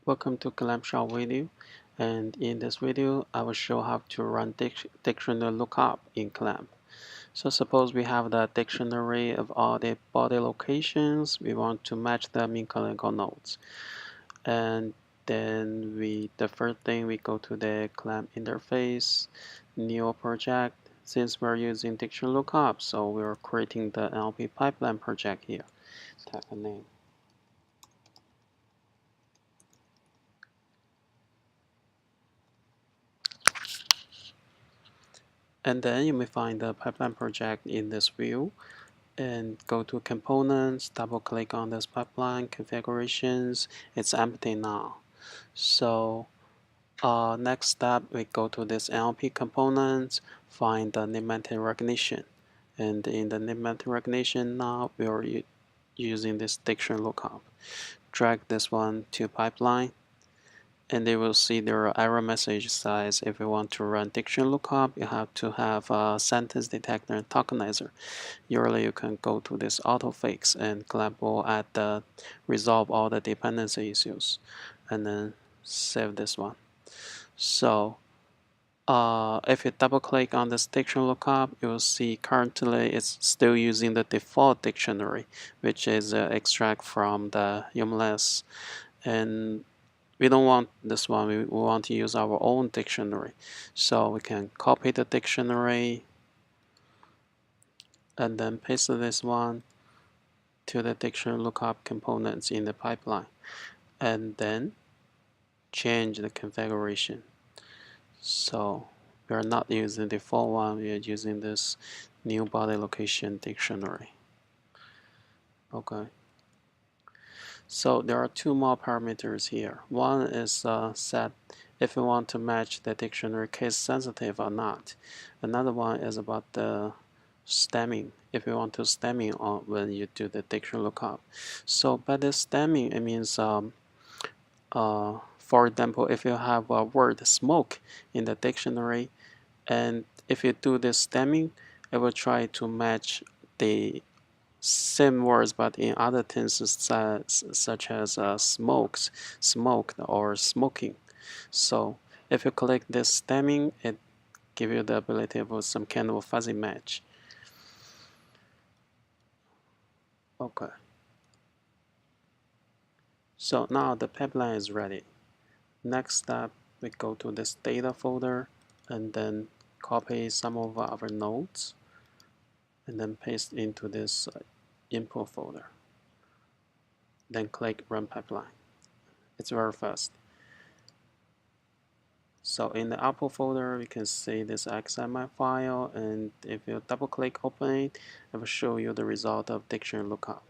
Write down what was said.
Welcome to Clamshell video, and in this video I will show how to run dictionary lookup in Clamp. So suppose we have the dictionary of all the body locations. We want to match them in canonical nodes, and then the first thing we go to the Clamp interface, new project. Since we're using dictionary lookup, so we're creating the NLP pipeline project here. Type a name. And then you may find the pipeline project in this view and go to components, double click on this pipeline configurations. It's empty now. So next step, we go to this NLP components, find the name-entity recognition. And in the name-entity recognition now, we are using this dictionary lookup. Drag this one to pipeline, and they will see their error message says if you want to run dictionary lookup, you have to have a sentence detector and tokenizer. Usually you can go to this autofix and Clamp will add the resolve all the dependency issues and then save this one. So if you double click on this dictionary lookup, you will see currently it's still using the default dictionary, which is extract from the UMLS, and we don't want this one. We want to use our own dictionary. So we can copy the dictionary and then paste this one to the dictionary lookup components in the pipeline. And then change the configuration. So we are not using the default one. We are using this new body location dictionary. Okay. So there are two more parameters here. One is set if you want to match the dictionary case sensitive or not. Another one is about the stemming, if you want to stemming on when you do the dictionary lookup. So by the stemming, it means for example, if you have a word smoke in the dictionary, and if you do this stemming, it will try to match the same words but in other tenses such as smokes, smoked, or smoking. So if you click this stemming, it gives you the ability of some kind of a fuzzy match. Okay. So now the pipeline is ready. Next step, we go to this data folder and then copy some of our nodes and then paste into this input folder. Then click Run Pipeline. It's very fast. So in the output folder, you can see this XML file, and if you double click open it, it will show you the result of dictionary lookup.